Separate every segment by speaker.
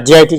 Speaker 1: JIT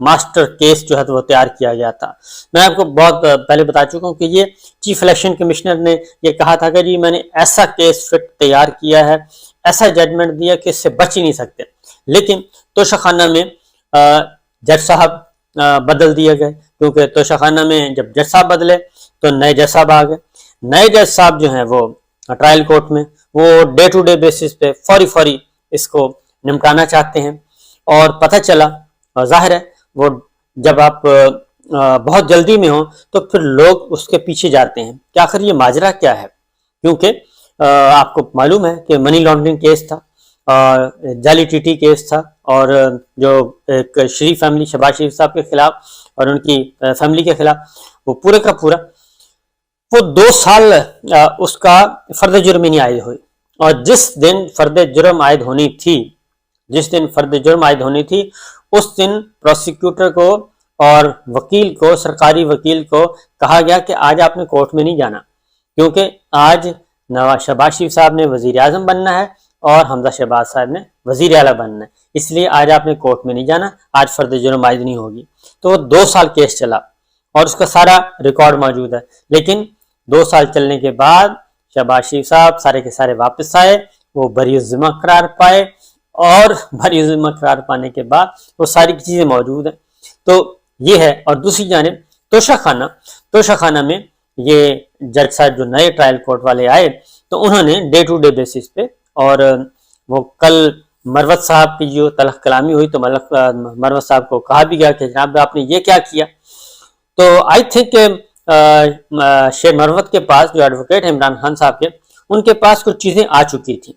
Speaker 1: master case جو ہے تو وہ تیار کیا گیا تھا۔ میں آپ کو بہت پہلے بتا چکا ہوں کہ یہ چیف الیکشن کمشنر نے یہ کہا تھا کہ جی میں نے ایسا کیس فٹ تیار کیا ہے، ایسا ججمنٹ دیا کہ اس سے بچ ہی نہیں سکتے، لیکن توشہ خانہ میں جج صاحب بدل دیے گئے، کیونکہ توشہ خانہ میں جب جج صاحب بدلے تو نئے جج صاحب آ گئے۔ نئے جج صاحب جو ہیں وہ ٹرائل کورٹ میں وہ ڈے ٹو ڈے بیسس پہ فوری اس کو نمٹانا چاہتے ہیں، اور پتہ چلا، اور ظاہر ہے وہ جب آپ بہت جلدی میں ہوں تو پھر لوگ اس کے پیچھے جاتے ہیں کہ آخر یہ ماجرا کیا ہے، کیونکہ آپ کو معلوم ہے کہ منی لانڈرنگ کیس تھا، جعلی ٹی ٹی کیس تھا، اور جو ایک شریف فیملی، شہباز شریف صاحب کے خلاف اور ان کی فیملی کے خلاف، وہ پورے کا پورا وہ 2 سال اس کا فرد جرم نہیں عائد ہوئی، اور جس دن فرد جرم عائد ہونی تھی اس دن پروسیکیوٹر کو اور وکیل کو، سرکاری وکیل کو کہا گیا کہ آج آپ نے کورٹ میں نہیں جانا، کیونکہ آج شہباز شریف صاحب نے وزیر اعظم بننا ہے اور حمزہ شہباز صاحب نے وزیر اعلیٰ بننا ہے، اس لیے آج آپ نے کورٹ میں نہیں جانا، آج فرد جرم عائد نہیں ہوگی۔ تو وہ 2 سال کیس چلا اور اس کا سارا ریکارڈ موجود ہے، لیکن 2 سال چلنے کے بعد شہباز شریف صاحب سارے کے سارے واپس آئے، وہ بری الذمہ قرار پائے، اور بری الذمہ قرار پانے کے بعد وہ ساری چیزیں موجود ہیں۔ تو یہ ہے۔ اور دوسری جانب توشہ خانہ میں یہ جج صاحب جو نئے ٹرائل کورٹ والے آئے تو انہوں نے ڈے ٹو ڈے بیسس پہ، اور وہ کل مروت صاحب کی جو تلخ کلامی ہوئی تو مروت صاحب کو کہا بھی گیا کہ جناب آپ نے یہ کیا کیا، تو آئی تھنک شیخ مروت کے پاس جو ایڈوکیٹ عمران خان صاحب کے، ان کے پاس کچھ چیزیں آ چکی تھیں،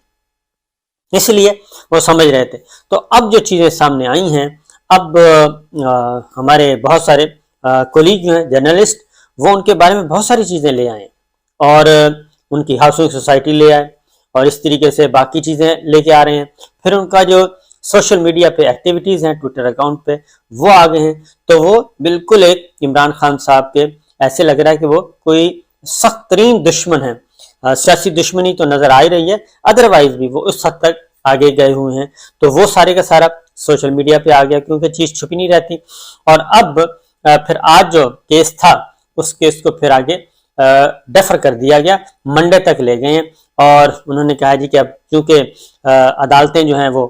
Speaker 1: اس لیے وہ سمجھ رہے تھے۔ تو اب جو چیزیں سامنے آئی ہیں، اب ہمارے بہت سارے کولیگ جو ہیں جرنلسٹ، وہ ان کے بارے میں بہت ساری چیزیں لے آئے، اور ان کی ہاؤسنگ سوسائٹی لے آئے، اور اس طریقے سے باقی چیزیں لے کے آ رہے ہیں۔ پھر ان کا جو سوشل میڈیا پہ ایکٹیویٹیز ہیں، ٹویٹر اکاؤنٹ پہ، وہ آ گئے ہیں، تو وہ بالکل ایک عمران خان صاحب کے ایسے لگ رہا ہے کہ وہ کوئی سخت ترین دشمن ہے۔ سیاسی دشمنی تو نظر آ ہی رہی ہے، ادروائز بھی وہ اس حد تک آگے گئے ہوئے ہیں، تو وہ سارے کا سارا سوشل میڈیا پہ آ گیا، کیونکہ چیز چھپی نہیں رہتی۔ اور اب پھر آج جو کیس تھا، اس کیس کو پھر آگے ڈیفر کر دیا گیا، منڈے تک لے گئے ہیں، اور انہوں نے کہا جی کہ اب کیونکہ عدالتیں جو ہیں وہ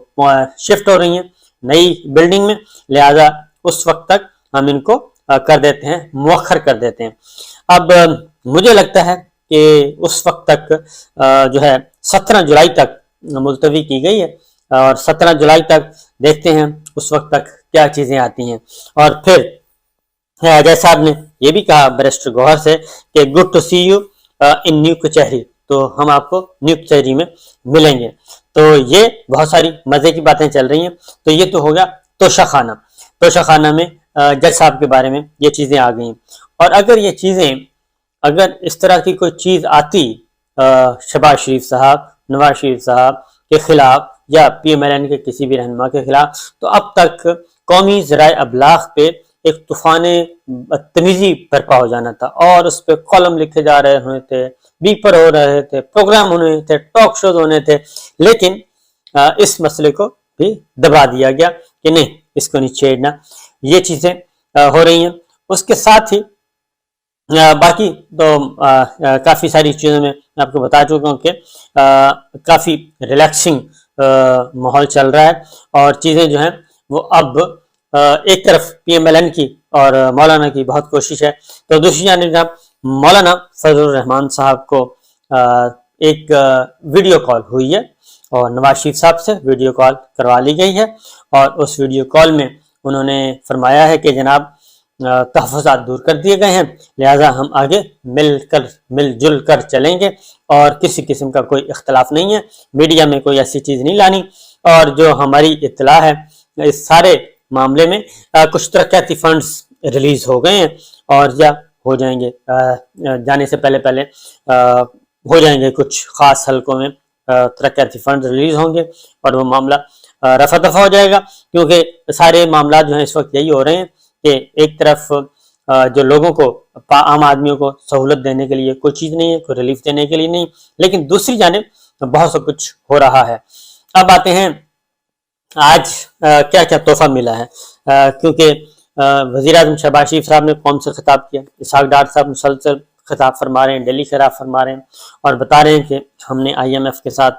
Speaker 1: شفٹ ہو رہی ہیں نئی بلڈنگ میں، لہذا اس وقت تک ہم ان کو کر دیتے ہیں، مؤخر کر دیتے ہیں۔ اب مجھے لگتا ہے کہ اس وقت تک جو ہے 17 جولائی تک ملتوی کی گئی ہے، اور 17 جولائی تک دیکھتے ہیں اس وقت تک کیا چیزیں آتی ہیں۔ اور پھر جج صاحب نے یہ بھی کہا بیرسٹر گوہر سے کہ good to see you in new کچہری، تو ہم آپ کو نیو کچہری میں ملیں گے۔ تو یہ بہت ساری مزے کی باتیں چل رہی ہیں۔ تو یہ تو ہوگا توشہ خانہ میں جج صاحب کے بارے میں یہ چیزیں آ گئیں، اور اگر یہ چیزیں، اگر اس طرح کی کوئی چیز آتی شہباز شریف صاحب، نواز شریف صاحب کے خلاف، یا پی ایم ایل این کے کسی بھی رہنما کے خلاف، تو اب تک قومی ذرائع ابلاغ پہ ایک طوفان بدتمیزی برپا ہو جانا تھا، اور اس پہ کالم لکھے جا رہے ہوئے تھے، بیپر ہو رہے تھے، پروگرام ہونے تھے، ٹاک شوز ہونے تھے، لیکن اس مسئلے کو بھی دبا دیا گیا کہ نہیں، اس کو نہیں چھیڑنا۔ یہ چیزیں ہو رہی ہیں۔ اس کے ساتھ ہی باقی تو کافی ساری چیزوں میں آپ کو بتا چکا ہوں کہ کافی ریلیکسنگ ماحول چل رہا ہے، اور چیزیں جو ہیں وہ اب ایک طرف پی ایم ایل این کی اور مولانا کی بہت کوشش ہے، تو دوسری جانب جناب مولانا فضل الرحمان صاحب کو ایک ویڈیو کال ہوئی ہے، اور نواز شریف صاحب سے ویڈیو کال کروا لی گئی ہے، اور اس ویڈیو کال میں انہوں نے فرمایا ہے کہ جناب تحفظات دور کر دیے گئے ہیں، لہٰذا ہم آگے مل جل کر چلیں گے، اور کسی قسم کا کوئی اختلاف نہیں ہے، میڈیا میں کوئی ایسی چیز نہیں لانی، اور جو ہماری اطلاع ہے اس سارے معاملے میں کچھ ترقیاتی فنڈز ریلیز ہو گئے ہیں، اور یا ہو جائیں گے، جانے سے پہلے ہو جائیں گے، کچھ خاص حلقوں میں ترقیاتی فنڈ ریلیز ہوں گے، اور وہ معاملہ رفع دفع ہو جائے گا، کیونکہ سارے معاملات جو ہیں اس وقت یہی ہو رہے ہیں کہ ایک طرف جو لوگوں کو، عام آدمیوں کو سہولت دینے کے لیے کوئی چیز نہیں ہے، کوئی ریلیف دینے کے لیے نہیں، لیکن دوسری جانب بہت سا کچھ ہو رہا ہے۔ اب آتے ہیں آج کیا کیا تحفہ ملا ہے، کیونکہ وزیر اعظم شہباز شریف صاحب نے قوم سے خطاب کیا، اسحاق ڈار صاحب مسلسل خطاب فرما رہے ہیں، ڈیلی خطاب فرما رہے ہیں اور بتا رہے ہیں کہ ہم نے IMF کے ساتھ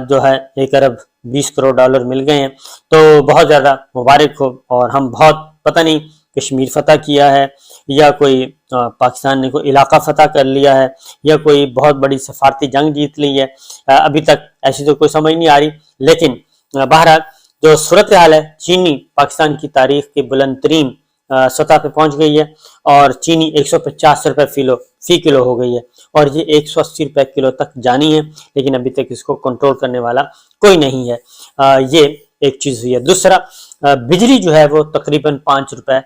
Speaker 1: جو ہے 1 ارب 20 کروڑ ڈالر مل گئے ہیں، تو بہت زیادہ مبارک ہو، اور ہم بہت پتہ نہیں کشمیر فتح کیا ہے یا کوئی پاکستان نے کوئی علاقہ فتح کر لیا ہے یا کوئی بہت بڑی سفارتی جنگ جیت لی ہے، ابھی تک ایسی تو کوئی سمجھ نہیں آ رہی، لیکن بہرحال جو صورتحال ہے چینی پاکستان کی تاریخ کی بلند ترین سطح پہ پہنچ گئی ہے، اور چینی 150 روپے فی کلو ہو گئی ہے، اور یہ 180 روپے کلو تک جانی ہے، لیکن ابھی تک اس کو کنٹرول کرنے والا کوئی نہیں ہے۔ یہ ایک چیز ہوئی ہے۔ دوسرا، بجلی جو ہے وہ تقریباً 5 روپے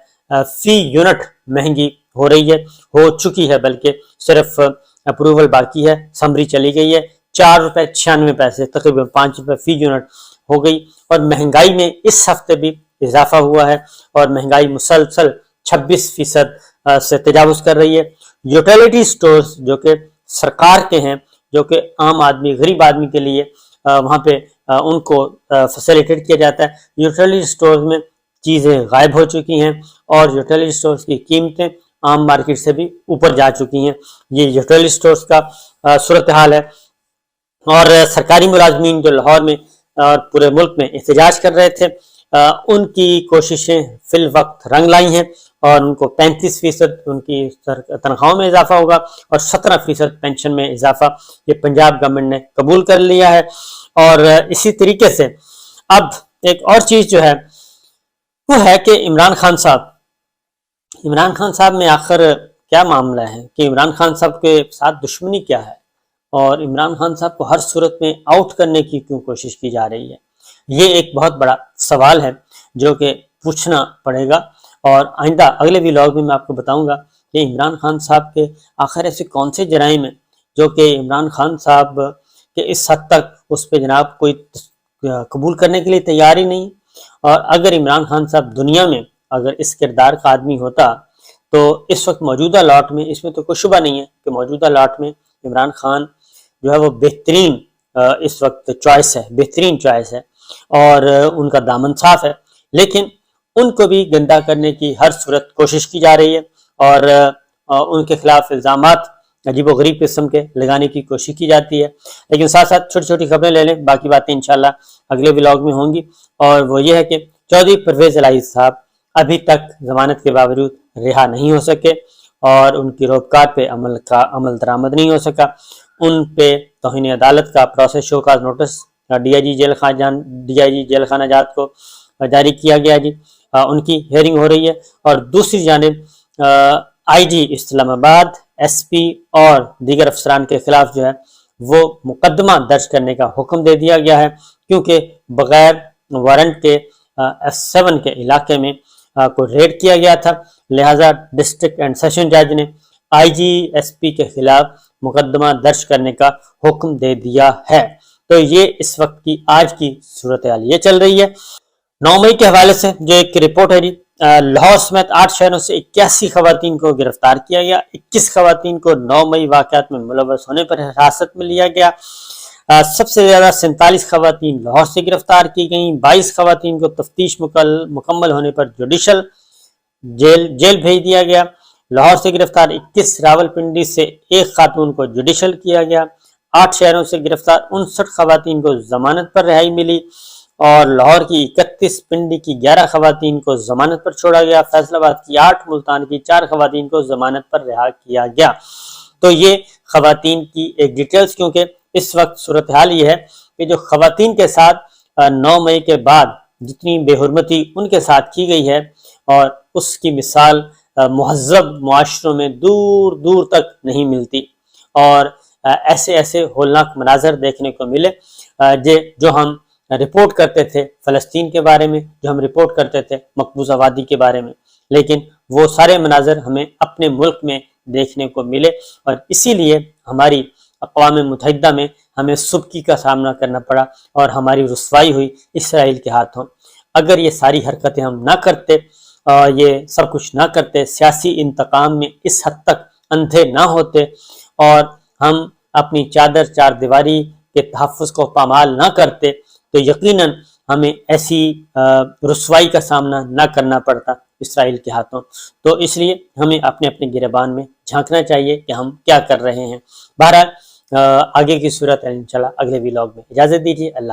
Speaker 1: فی یونٹ مہنگی ہو رہی ہے، ہو چکی ہے، بلکہ صرف اپروول باقی ہے، سمری چلی گئی ہے، 4 روپے 96 پیسے تقریباً 5 روپے فی یونٹ ہو گئی، اور مہنگائی میں اس ہفتے بھی اضافہ ہوا ہے، اور مہنگائی مسلسل 26% سے تجاوز کر رہی ہے۔ یوٹیلیٹی سٹورز جو کہ سرکار کے ہیں، جو کہ عام آدمی غریب آدمی کے لیے وہاں پہ ان کو فیسیلیٹیٹ کیا جاتا ہے، یوٹیلیٹی سٹورز میں چیزیں غائب ہو چکی ہیں، اور یوٹیلیٹی سٹورز کی قیمتیں عام مارکیٹ سے بھی اوپر جا چکی ہیں۔ یہ یوٹیلیٹی سٹورز کا صورتحال ہے، اور سرکاری ملازمین جو لاہور میں اور پورے ملک میں احتجاج کر رہے تھے، ان کی کوششیں فی الوقت رنگ لائی ہیں، اور ان کو 35% ان کی تنخواہوں میں اضافہ ہوگا، اور 17% پینشن میں اضافہ یہ پنجاب گورنمنٹ نے قبول کر لیا ہے۔ اور اسی طریقے سے اب ایک اور چیز جو ہے وہ ہے کہ عمران خان صاحب میں آخر کیا معاملہ ہے، کہ عمران خان صاحب کے ساتھ دشمنی کیا ہے، اور عمران خان صاحب کو ہر صورت میں آؤٹ کرنے کی کیوں کوشش کی جا رہی ہے؟ یہ ایک بہت بڑا سوال ہے جو کہ پوچھنا پڑے گا، اور آئندہ اگلے ولاگ میں آپ کو بتاؤں گا کہ عمران خان صاحب کے آخر ایسے کون سے جرائم ہیں جو کہ عمران خان صاحب کے اس حد تک اس پہ جناب کوئی قبول کرنے کے لیے تیار ہی نہیں۔ اور اگر عمران خان صاحب دنیا میں اگر اس کردار کا آدمی ہوتا تو اس وقت موجودہ لاٹ میں، اس میں تو کوئی شبہ نہیں ہے کہ موجودہ لاٹ میں عمران خان جو ہے وہ بہترین اس وقت چوائس ہے، بہترین چوائس ہے، اور ان کا دامن صاف ہے، لیکن ان کو بھی گندا کرنے کی ہر صورت کوشش کی جا رہی ہے، اور ان کے خلاف الزامات عجیب و غریب قسم کے لگانے کی کوشش کی جاتی ہے۔ لیکن ساتھ ساتھ چھوٹی چھوٹی خبریں لے لیں، باقی باتیں انشاءاللہ اگلے ولاگ میں ہوں گی، اور وہ یہ ہے کہ چودھری پرویز الہی صاحب ابھی تک ضمانت کے باوجود رہا نہیں ہو سکے، اور ان کی روکار پہ عمل درآمد نہیں ہو سکا۔ ان پہ توہین عدالت کا process show cause notice D I G jail خانہ جات کو جاری کیا گیا جی، ان کی ہیئرنگ ہو رہی ہے، اور دوسری جانب آئی جی اسلام آباد، ایس پی اور دیگر افسران کے خلاف جو ہے وہ مقدمہ درج کرنے کا حکم دے دیا گیا ہے، کیونکہ بغیر وارنٹ کے S7 کے علاقے میں کوئی ریڈ کیا گیا تھا، لہٰذا ڈسٹرکٹ اینڈ سیشن جج نے آئی جی ایس پی کے خلاف مقدمہ درج کرنے کا حکم دے دیا ہے۔ تو یہ اس وقت کی آج کی صورتحال یہ چل رہی ہے۔ 9 مئی کے حوالے سے جو ایک رپورٹ ہے جی، لاہور سمیت 8 شہروں سے 81 خواتین کو گرفتار کیا گیا، 21 خواتین کو 9 مئی واقعات میں ملوث ہونے پر حراست میں لیا گیا۔ سب سے زیادہ 47 خواتین لاہور سے گرفتار کی گئیں، 22 خواتین کو تفتیش مکمل ہونے پر جوڈیشل جیل بھیج دیا گیا۔ لاہور سے گرفتار 21، راولپنڈی سے 1 خاتون کو جوڈیشل کیا گیا۔ 8 شہروں سے گرفتار 59 خواتین کو ضمانت پر رہائی ملی، اور لاہور کی 31، پنڈی کی 11 خواتین کو ضمانت پر چھوڑا گیا، فیصل آباد کی 8، ملتان کی 4 خواتین کو ضمانت پر رہا کیا گیا۔ تو یہ خواتین کی ایک ڈیٹیلز، کیونکہ اس وقت صورتحال یہ ہے کہ جو خواتین کے ساتھ 9 مئی کے بعد جتنی بے حرمتی ان کے ساتھ کی گئی ہے، اور اس کی مثال مہذب معاشروں میں دور دور تک نہیں ملتی، اور ایسے ہولناک مناظر دیکھنے کو ملے جو ہم رپورٹ کرتے تھے فلسطین کے بارے میں، جو ہم رپورٹ کرتے تھے مقبوضہ وادی کے بارے میں، لیکن وہ سارے مناظر ہمیں اپنے ملک میں دیکھنے کو ملے، اور اسی لیے ہماری اقوام متحدہ میں ہمیں سبکی کا سامنا کرنا پڑا، اور ہماری رسوائی ہوئی اسرائیل کے ہاتھوں۔ اگر یہ ساری حرکتیں ہم نہ کرتے، یہ سب کچھ نہ کرتے، سیاسی انتقام میں اس حد تک اندھے نہ ہوتے، اور ہم اپنی چادر چار دیواری کے تحفظ کو پامال نہ کرتے، تو یقیناً ہمیں ایسی رسوائی کا سامنا نہ کرنا پڑتا۔ اسرائیل کے ہاتھوں. تو اس لیے ہمیں اپنے اپنے گریبان میں جھانکنا چاہیے کہ ہم کیا کر رہے ہیں. بہرحال آگے کی صورت انشاءاللہ اگلے ولاگ میں. اجازت دیجیے. اللہ